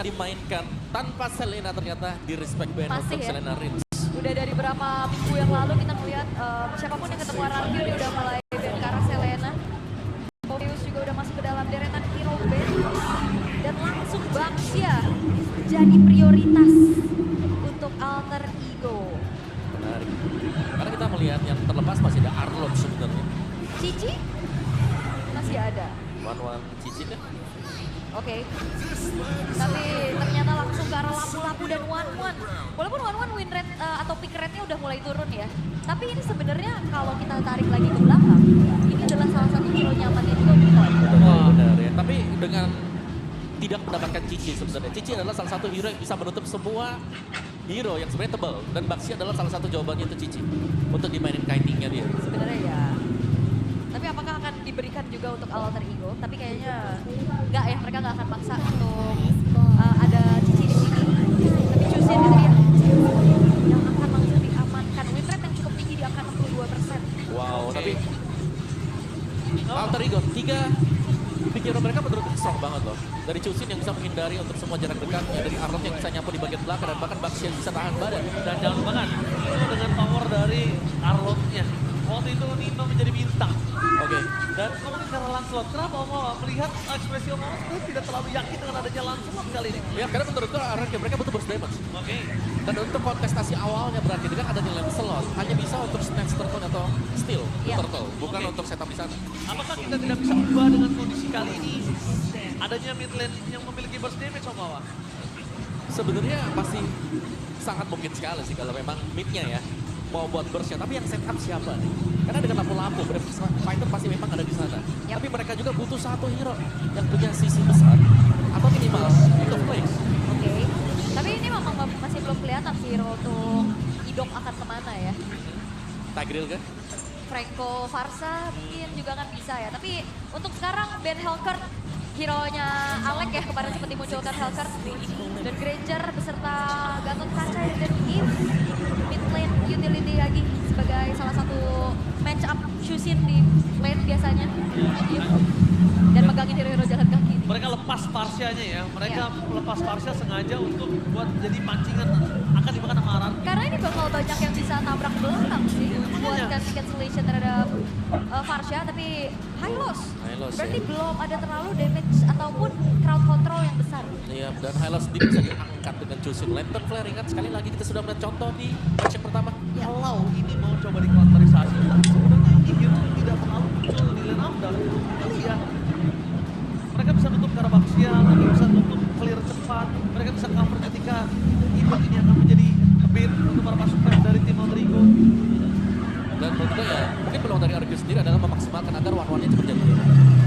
dimainkan tanpa Selena ternyata di respect band Masih untuk ya? Selena Rins. Udah dari berapa minggu yang lalu kita melihat siapapun yang ketemu RRQ dia udah mulai band ke arah Selena. Mobius juga udah masuk ke dalam deretan hero band. Dan langsung Baxia jadi prioritas untuk alter ego. Menarik. Karena kita melihat yang terlepas masih ada Arlon sebenarnya. Cici masih ada. Wan Cici kan? Oke. Tapi ternyata langsung ke arah lampu-lampu dan one-one. Walaupun one-one win rate atau pick rate-nya udah mulai turun ya. Tapi ini sebenarnya kalau kita tarik lagi ke belakang, ini adalah salah satu hero nyamannya juga bukan. Benar ya. Tapi dengan tidak mendapatkan Cici sebenarnya. Cici adalah salah satu hero yang bisa menutup semua hero yang sebenarnya tebal. Dan Baxia adalah salah satu jawabannya itu Cici. Untuk dimainin kiting-nya dia. Sebenarnya ya. Tapi apakah akan diberikan juga untuk alter ego? Tapi kayaknya enggak ya, mereka nggak akan maksa untuk ada Cici di sini. Tapi Chusin itu dia yang akan langsung diamankan. Win rate yang cukup tinggi di angka 62%. Wow, tapi alter ego, 3 pick hero mereka menurutku strong banget loh. Dari Chusin yang bisa menghindari untuk semua jarak dekatnya, dari Arlon yang bisa nyapu di bagian belakang, dan bahkan Baxia yang bisa tahan badan. Dan jangan lupa kan, itu dengan power dari Arlotnya. Waktu itu Nino menjadi bintang. Oke. Dan ngomongin karena Lancelot, kenapa Omawa melihat ekspresi Omawa sebenarnya tidak terlalu yakin dengan adanya Lancelot kali ini? Ya, karena menurutku RRQ mereka butuh burst damage. Oke. Dan untuk kontestasi awalnya berarti dengan adanya Lancelot hanya bisa untuk snatch turtle atau steal Iya. turtle, bukan Oke. untuk setup di sana. Apakah kita tidak bisa ubah dengan kondisi kali ini? Adanya mid lane yang memiliki burst damage Omawa? Sebenarnya pasti sangat mungkin sekali sih kalau memang midnya ya mau buat burstnya, tapi yang setup siapa nih? Karena dengan lampu-lampu, Brave Fighter pasti memang ada di sana. Yap. Tapi mereka juga butuh satu hero yang punya sisi besar atau minimal itu place. Oke. Tapi ini memang masih belum kelihatan sih hero untuk Idok akan kemana ya. Tigreal kan? Franco Farsa mungkin juga kan bisa ya. Tapi untuk sekarang Ben Helkert, hero-nya Alec ya, kemarin sempat dimunculkan Helkert. Dan Granger beserta Gatot Kaca dan Eve. Mid lane utility lagi sebagai salah satu match up Chusin di lane biasanya. Dan megangin hero-hero jalan kaki. Mereka lepas Parsianya ya, mereka Iya. lepas Parsia sengaja untuk buat jadi pancingan akan dimakan sama Aran. Karena ini bakal banyak yang bisa tabrak belakang sih. Buatkan cancellation terhadap Farsha, tapi high loss. High loss, Berarti ya. belum ada terlalu damage ataupun crowd control yang besar. Iya, dan Hylos sendiri bisa diangkat dengan Chusin. Lantern Flare, ingat sekali lagi kita sudah melihat contoh di match yang pertama. Ya. Kalau ini mau coba dikontrisasi, tapi sebenarnya ini hero tidak terlalu muncul di lane up dan kali ya. Mereka bisa nutup Karabaxia, mereka bisa nutup clear cepat, mereka bisa cover ketika event ini akan menjadi bait untuk para pasukan dari tim Alter Ego. Dan menurut gue ya, mungkin peluang dari RRQ sendiri adalah memaksimalkan agar one-one-nya cepat jadi.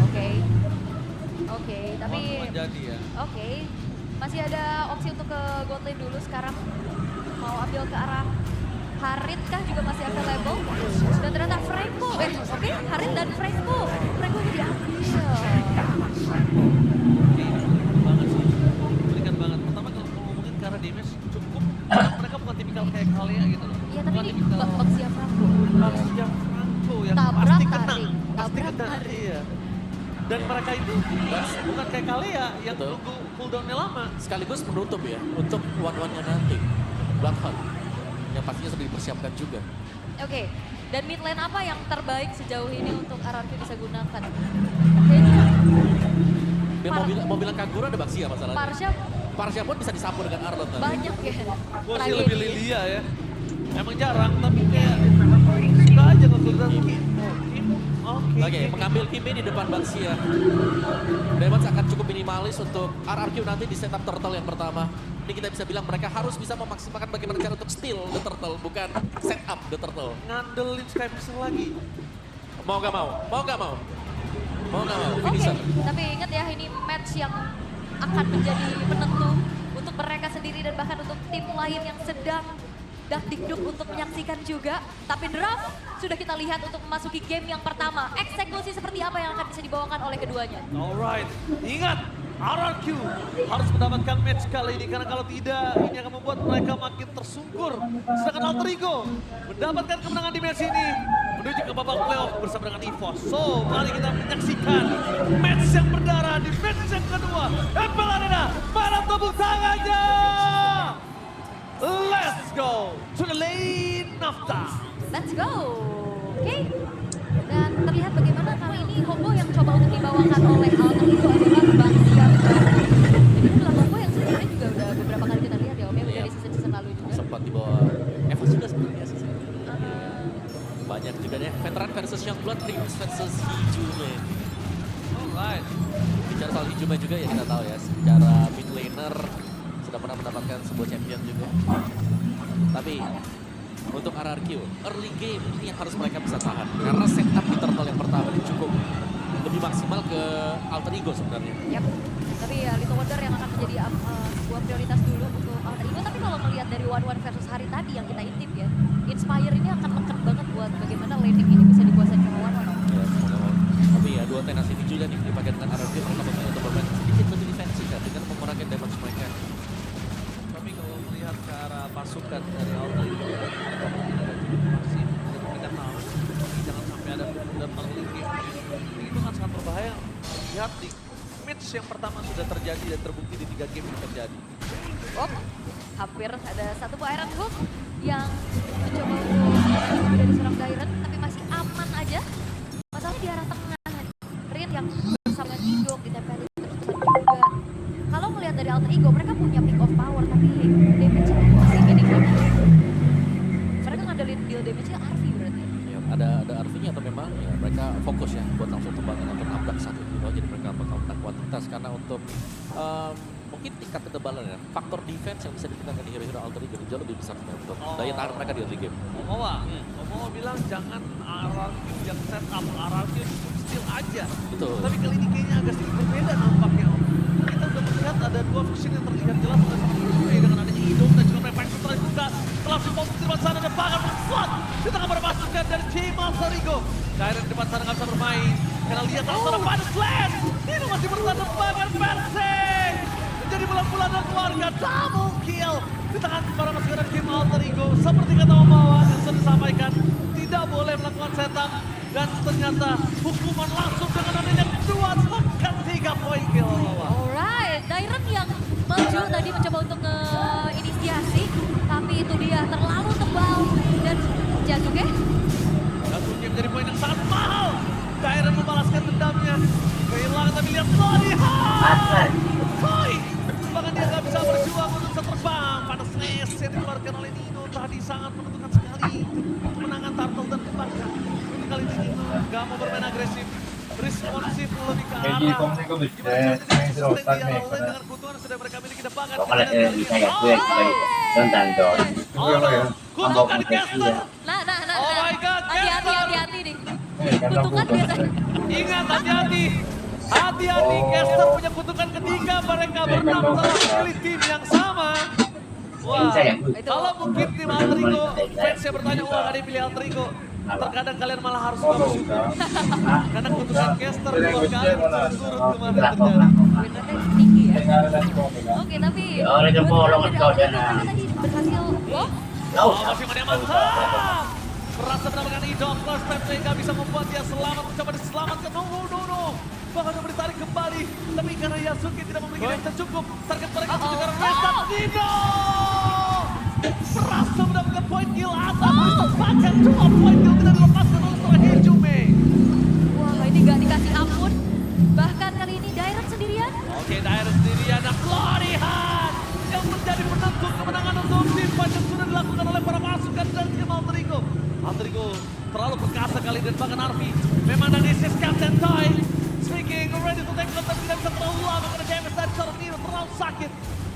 Oke. Oke, tapi Jadi ya. oke. Masih ada opsi untuk ke god lane dulu sekarang. Mau ambil ke arah Harit kah juga masih available. Dan ternyata Franco. Oke, Harit dan Franco. Franco diambil. Banget sih, berikan banget. Pertama kalau ngomongin karena damage cukup, mereka bukan tipikal kayak Kalia gitu loh. Iya, tapi Bukan ini tipikal Baxia Franco. Baxia Franco yang Tabrak pasti tarik, kena, pasti tabrak kena. tarik. Iya. Dan mereka itu bukan kayak Kalia yang Betul. nunggu cooldownnya lama. Sekaligus menutup ya untuk one-one-nya nanti. Bloodhound yang pastinya sudah dipersiapkan juga. Oke, dan mid lane apa yang terbaik sejauh ini untuk RRQ bisa gunakan? Kayaknya Dia mau bilang Kagura ada Baxia masalahnya. Parsha Parsha pun bisa disapu dengan Arlon tadi. banyak ya. Gue sih tragedi. lebih Lilia ya. Emang jarang, tapi kayak suka aja ngekuldan Kim. Oke. Oke, mengambil Kimi di depan Baxia. Damage akan cukup minimalis untuk RRQ nanti di setup turtle yang pertama. Ini kita bisa bilang mereka harus bisa memaksimalkan bagaimana cara untuk steal the turtle, bukan setup the turtle. Ngandelin Sky Pixel lagi. Mau gak mau? Mau gak mau? Mau gak mau? Oke, Finisher. tapi ingat ya ini match yang akan menjadi penentu untuk mereka sendiri dan bahkan untuk tim lain yang sedang dakdikduk untuk menyaksikan juga. Tapi draft sudah kita lihat untuk memasuki game yang pertama. Eksekusi seperti apa yang akan bisa dibawakan oleh keduanya? Alright, ingat RRQ harus mendapatkan match kali ini karena kalau tidak ini akan membuat mereka makin tersungkur. Sedangkan Alter Ego mendapatkan kemenangan di match ini, menuju ke babak playoff bersama dengan EVOS. So, mari kita menyaksikan match yang berdarah di match yang kedua. MPL Arena, mana tepuk tangannya? Let's go to the lane of time. Let's go. Oke. Dan terlihat bagaimana kali ini combo yang coba untuk dibawakan oleh Alter Ego adalah Baxia. Jadi ini adalah combo yang sebenarnya juga udah beberapa kali kita lihat ya Om ya, udah di season lalu juga. Sempat di bawah Evos juga sebenarnya sih. Banyak juga deh, veteran versus Youngblood, Primus versus Hijume. Alright. Bicara soal Hijume juga ya kita tahu ya, secara mid laner sudah pernah mendapatkan sebuah champion juga. Tapi untuk RRQ, early game ini yang harus mereka bisa tahan. Karena setup di turtle yang pertama ini cukup lebih maksimal ke Alter Ego sebenarnya. Yap. Tapi ya Little Wonder yang akan menjadi sebuah prioritas dulu untuk Alter Ego. Tapi kalau melihat dari one versus hari tadi yang kita intip ya, Inspire ini akan lengkap banget buat bagaimana laning ini bisa dikuasai sama one. Ya, semoga mau. Tapi ya dua tenas ini juga nih dipakai dengan RRQ, mereka memilih untuk bermain sedikit lebih defensif ya, dengan mengurangi damage mereka. Tapi kalau melihat ke arah pasukan dari Alter Ego, masih mereka tahu jangan sampai ada dan early game. Itu kan sangat berbahaya. Lihat di match yang pertama sudah terjadi dan terbukti di 3 game yang terjadi. Oh, hampir ada satu buah Iron Hook yang mencoba untuk dari seorang Dairen, tapi masih aman aja. Masalahnya di arah tengah, Rin yang bersama Tidok ditempelin terus-terusan juga. Kalau melihat dari Alter Ego, mereka punya pick of power, tapi damage masih minim banget. Mereka ngandelin deal damage-nya RV berarti. Ya, ada RV-nya atau memang ya mereka fokus ya buat langsung tembangin atau nabrak satu hero, jadi mereka bakal menang kuantitas karena untuk mungkin tingkat ketebalan ya, faktor defense yang bisa ditingkatkan di hero-hero Alter Ego jauh lebih besar untuk daya tahan mereka di early game. Omoa bilang jangan RRQ yang set up, RRQ still aja. Betul. Tapi kali ini kayaknya agak sedikit berbeda nampaknya. Kita udah melihat ada dua vision yang terlihat jelas dengan adanya Idom dan juga mereka setelah juga langsung positif di depan sana ada banget slot di tengah berpasukan dari tim Alter Ego. Dairen di depan sana nggak bisa bermain karena lihat antara pada slash ini masih bertahan banget Persing menjadi bulan-bulan dan keluarga double kill di tangan para pasukan dari tim Alter Ego. Seperti kata Omawa yang sudah disampaikan, tidak boleh melakukan setup dan ternyata hukuman langsung dengan adanya 2 sekat 3 poin kill Omawa. Alright, Dairen yang maju tadi mencoba untuk inisiasi, tapi itu dia terlalu tebal dan jatuh ya. Jatuhnya menjadi poin yang sangat mahal. Dairen membalaskan dendamnya. Kehilangan tapi lihat Lorihan. Koi. Bahkan dia nggak bisa berjuang untuk terbang. Pada slash yang dikeluarkan oleh Nino tadi sangat menentukan sekali kemenangan Turtle dan bahkan untuk kali ini Nino nggak mau bermain agresif. Responsif lebih ke arah. Jadi komisi terus dengan kebutuhan yang sudah mereka miliki depangan. kalau ada bisa ya gue tentang dong. Kutukan di caster. Nah. Oh my God, Hati-hati nih. Kan Kutukan biasanya. Ingat, hati-hati. Hati-hati, Caster punya kutukan ketiga. Mereka berenam telah memilih tim yang sama. Wah, kalau mungkin tim Alter Ego, fans yang bertanya, wah ada yang pilih Alter Ego. Terkadang kalian malah harus bersyukur. Karena kutukan Caster 2 kali berturut-turut kemarin terjadi. Winrate tinggi ya. Oke, tapi oleh jempol kau dan tadi berhasil. Oh, masih ada yang mantap. Merasa mendapatkan idol plus Patrick nggak bisa membuat dia selamat, mencoba diselamatkan. No. Bahkan coba ditarik kembali. Tapi karena Yasuke tidak memiliki yang cukup. Target mereka juga karena Restart Dino. Merasa mendapatkan poin kill atas. Bahkan 2 poin kill tidak dilepaskan oleh seorang Hijume. Wah, ini nggak dikasih ampun. Bahkan kali ini Dairen sendirian. Oke, Dairen sendirian. Nah, Lorihan yang menjadi penentu kemenangan untuk tim fight yang sudah dilakukan oleh para pasukan dari tim Alter Ego. Alter Ego terlalu perkasa kali dan bahkan Arfi memang dan this is Captain Toy speaking ready to take contact, tidak bisa terlalu lama karena damage dari seorang Nino terlalu sakit.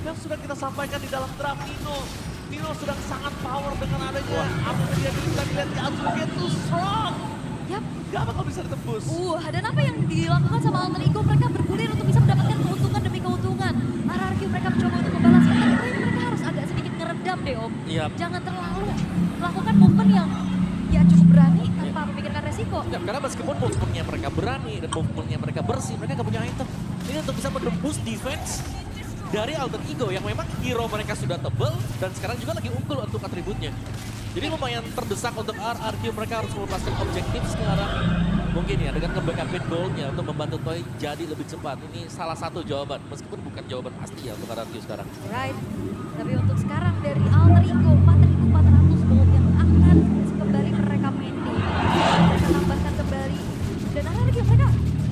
Yang sudah kita sampaikan di dalam draft Nino sudah sangat power dengan adanya apa dia bisa dilihat di Azuki itu strong. Yap. Gak bakal bisa ditembus. Dan apa yang dilakukan sama Alter Ego, mereka bergulir untuk bisa mendapatkan keuntungan demi keuntungan. RRQ mereka mencoba untuk membalaskan, tapi mereka harus agak sedikit ngeredam deh Om. Yap. Jangan terlalu melakukan movement yang ya cukup berani tanpa memikirkan resiko. Ya, karena meskipun movementnya mereka berani dan movementnya mereka bersih, mereka gak punya item. Ini untuk bisa menembus defense dari Alter Ego yang memang hero mereka sudah tebel dan sekarang juga lagi unggul untuk atributnya. Jadi lumayan terdesak untuk RRQ, mereka harus melepaskan objektif sekarang. Mungkin ya dengan nge-backupin goalnya untuk membantu Toy jadi lebih cepat. Ini salah satu jawaban, meskipun bukan jawaban pasti ya untuk RRQ sekarang. Right. Tapi untuk sekarang dari Alter Ego 4.400 gold yang akan kembali mereka maintain. Mereka tambahkan kembali. Dan RRQ mereka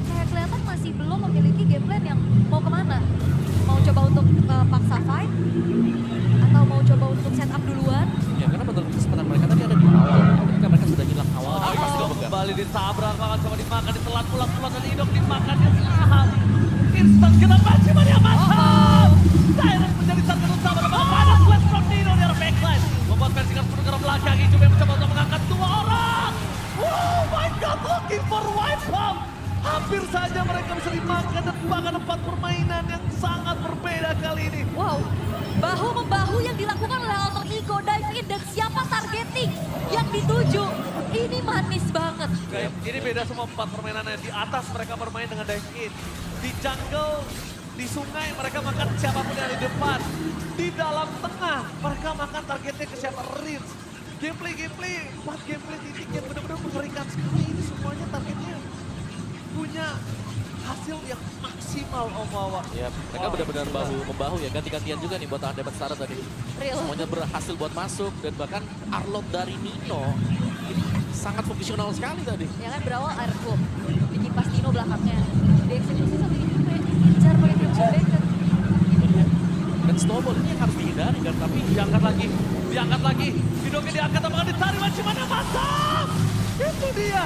kayak kelihatan masih belum memiliki game plan yang mau kemana. Mau coba untuk paksa fight? Atau mau coba untuk setup duluan? Ya karena menurut kesempatan mereka tadi ada di awal. Ketika mereka sudah hilang awal, tapi pasti gak pegang. Kembali ditabrak, makan coba dimakan, ditelan pulang dan Idok dimakan, dia tahan. Instant kena panci Maria mantap. Direct menjadi target utama dan pada flash from Nino di arah backline. Membuat Persikan penuh ke arah belakang, Ijume mencoba untuk mengangkat 2 orang. Oh my god, looking for wipe out. Hampir saja mereka bisa dimakan dan bahkan 4 permainan yang sangat berbeda kali ini. Wow, bahu-membahu yang dilakukan oleh Alter Ego dive in dan siapa targeting yang dituju. Ini manis banget. Kayak ini beda semua 4 permainannya. Di atas mereka bermain dengan dive in. Di jungle, di sungai mereka makan siapapun yang di depan. Di dalam tengah mereka makan targetnya ke siapa Rins. Gameplay, 4 gameplay titik yang benar-benar mengerikan sekali. Ini semuanya targetnya punya hasil yang maksimal Om Wawa. Ya, mereka benar-benar bahu-membahu ya, ganti-gantian juga nih buat tahan Demet Stara tadi. Real. Semuanya berhasil buat masuk dan bahkan Arlot dari Nino ini sangat fungsional sekali tadi. Ya kan berawal Airflow, bikin pas Dino belakangnya. Dieksekusi sama Ijume, dikejar pakai Future Baker. Dan snowball ini yang harus dihindari kan, tapi Diangkat lagi. Hidungnya diangkat, apakah ditarik Wachimana mantap. Itu dia.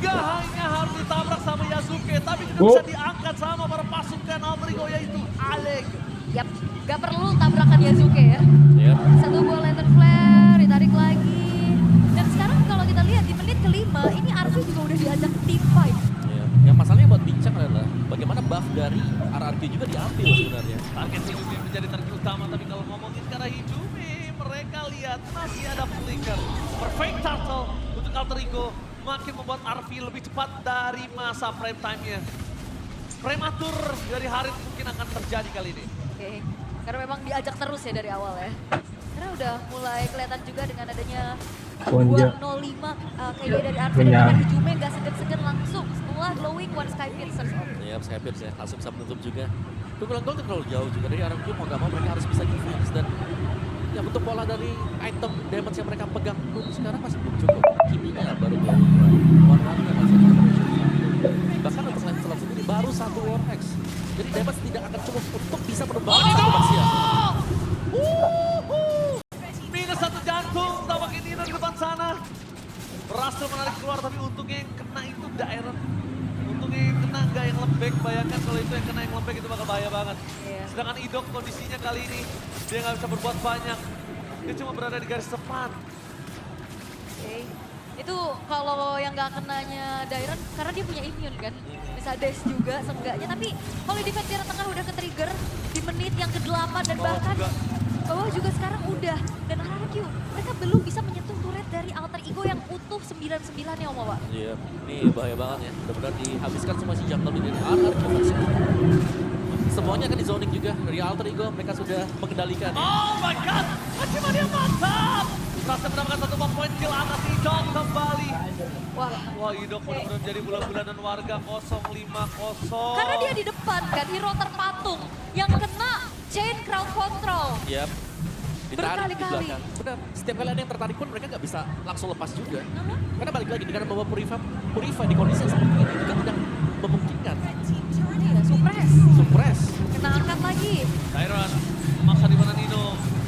Gak hanya harus ditabrak sama Yasuke, tapi juga bisa diangkat sama para pasukan Alter Ego yaitu Alec. Yap, gak perlu tabrakan Yasuke ya. ya Satu buah lantern flare, ditarik lagi. Dan sekarang kalau kita lihat di menit kelima, ini Arfi juga udah diajak team fight. ya. Yang masalahnya buat bincang adalah bagaimana buff dari RRQ juga diambil sebenarnya. Target Hijumi menjadi target utama, tapi kalau ngomongin ke arah Hijumi, mereka lihat masih ada flicker. Perfect turtle untuk Alter Ego, makin membuat Arfi lebih cepat dari masa prime time-nya. Prematur dari Harit mungkin akan terjadi kali ini. Oke, karena memang diajak terus ya dari awal ya. Karena udah mulai kelihatan juga dengan adanya 205 KD dari Arfi dan bahkan Hijume gak segan-segan langsung setelah glowing one sky piercers. Ya, saya Pierce ya, langsung bisa menutup juga. Pukulan gol terlalu jauh juga dari RRQ, mau gak mau mereka harus bisa defense dan ya bentuk pola dari item damage yang mereka pegang pun sekarang masih belum cukup. Kiminya baru dua, warnanya masih bahkan untuk Lancelot sendiri baru 1 War X. Jadi damage tidak akan cukup untuk bisa menumbangkan satu Baxia. Minus 1 jantung, tampaknya Nino di depan sana. Berhasil menarik keluar, tapi untungnya yang kena itu Dairon. Untungnya yang kena nggak yang lembek, bayangkan kalau itu yang kena yang lembek itu bakal bahaya banget. Iya. Sedangkan Idok kondisinya kali ini, dia nggak bisa berbuat banyak. Dia cuma berada di garis depan. Oke. Itu kalau yang nggak kenanya Dairon karena dia punya immune kan. Bisa dash juga seenggaknya. Tapi kalau di defense tengah udah ke-trigger di menit yang ke-8 dan Bawah bahkan juga. bawah juga sekarang udah. Dan RRQ mereka belum bisa menyentuh turret dari Alter Ego yang utuh 99 ya Om Wawa. Iya, ini bahaya banget ya. Benar-benar dihabiskan semua si jungle dari RRQ versi. Semuanya akan di zoning juga dari Alter Ego, mereka sudah mengendalikan ya. Oh my god, Wachimania mantap! Berhasil mendapatkan 1 poin kill atas Idok kembali. Wah Idok benar-benar menjadi bulan-bulanan warga 050. Karena dia di depan kan, hero terpatung yang kena chain crowd control. Yap. Ditarik di Berkali-kali. belakang. Benar, setiap kali ada yang tertarik pun mereka nggak bisa langsung lepas juga. Karena balik lagi dengan membawa Purify di kondisi yang seperti ini juga tidak memungkinkan. Iya, suppress. Suppress. Kena angkat lagi. Dairon memaksa di mana Nino.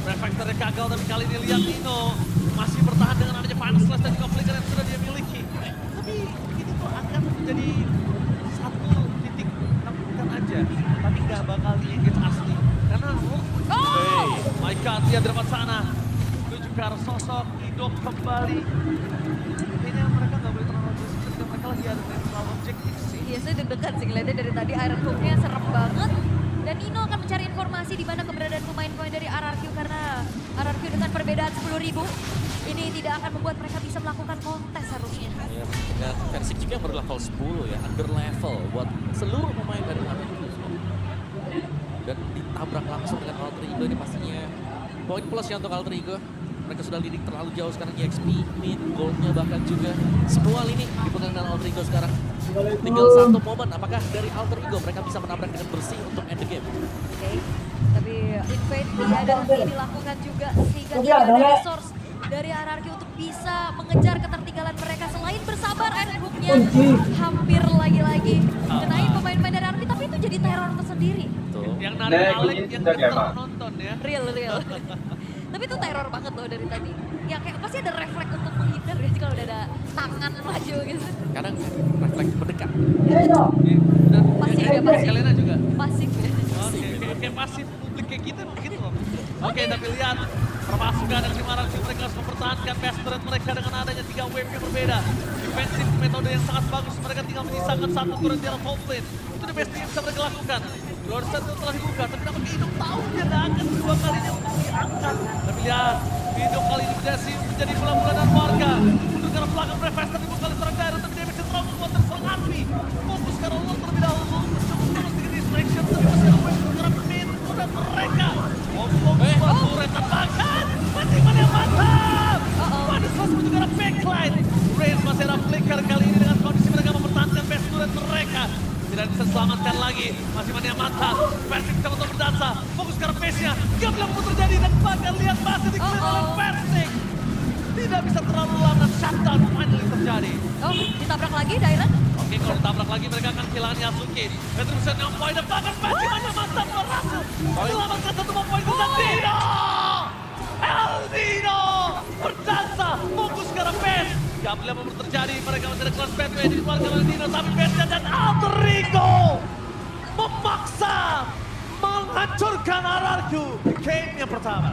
Reflektornya gagal, tapi kali ini lihat Nino masih bertahan dengan adanya Final Slash dan juga flicker yang sudah dia miliki. Tapi ini tuh akan menjadi satu titik takutkan aja, tapi nggak bakal di-engage asli. Karena Oh! my god, dia di depan sana. Menuju ke arah sosok Idok kembali. Kayaknya mereka nggak boleh terlalu agresif ketika mereka lagi ada neutral objektif sih. Iya, saya deg-degan sih ngeliatnya dari tadi Iron Hook-nya serem banget. Dan Nino akan mencari informasi di mana keberadaan pemain-pemain dari RRQ karena RRQ dengan perbedaan 10.000 ini tidak akan membuat mereka bisa melakukan kontes harusnya. Ya, dengan versi juga yang baru level 10 ya, under level buat seluruh pemain dari RRQ. Dan ditabrak langsung dengan Alter Ego ini pastinya poin plus ya untuk Alter Ego. Mereka sudah leading terlalu jauh sekarang EXP, mid, goldnya bahkan juga. Semua lini dipegang dengan Alter Ego sekarang. Tinggal satu momen, apakah dari Alter Ego mereka bisa menabrak dengan bersih untuk end the game? Oke, tapi invade tidak ada henti dilakukan juga sehingga tidak ada resource dari RRQ untuk bisa mengejar ketertinggalan mereka. Selain bersabar, and hooknya hampir lagi-lagi kenain pemain-pemain dari RRQ, tapi itu jadi teror tersendiri. Tuh. Yang narik Alek yang kita nonton ya. Real. Tapi itu teror banget loh dari tadi. Ya kayak pasti ada refleks untuk menghindar ya kalau udah ada tangan maju gitu. Kadang refleks mendekat. Dan Pasif kayak ya, pasif. Helena juga. Pasif ya. Oke, kayak pasif publik kayak gitu begitu loh. Oke, tapi lihat permasukan dari RRQ, mereka harus mempertahankan best threat mereka dengan adanya 3 wave yang berbeda. Defensif metode yang sangat bagus, mereka tinggal menyisakan satu turret di arah top lane. Itu the best yang bisa mereka lakukan. Luar itu telah dibuka, tapi namun Hidung tahu dia gak akan kedua kalinya untuk diangkat. Tapi lihat, Hidung kali ini menjadi bulan-bulanan warga. Untuk ke arah belakang Breakfast, tapi bukan kali serang daerah, tapi dia bisa terlalu kuat terserang Army. Fokus ke arah Lord terlebih dahulu, untuk terus di distraction, tapi masih ada wave ke arah main turret mereka. Ngomong turret terbakar, masih mana yang mantap. Waduh, terus menuju ke arah backline. Raze masih ada flicker kali ini dengan kondisi mereka mempertahankan best turret mereka. Tidak bisa selamatkan lagi, masih mana yang mantap. Persik coba untuk berdansa, fokus ke arah base-nya. Gak bilang mau terjadi dan bahkan lihat masih dikeluar oleh Persik. Tidak bisa terlalu lama, shutdown finally terjadi. Oh, ditabrak lagi Dairen. Oke, kalau ditabrak lagi mereka akan kehilangan Yasuke. Petri bisa nyampai dan bahkan masih mana mantap berhasil. Selamatkan satu poin ke Dino. Eldino berdansa, fokus ke arah base. Gak boleh mau terjadi, mereka masih ada kelas Batway di luar Eldino, tapi base-nya dan Alter Ego memaksa menghancurkan RRQ di game yang pertama.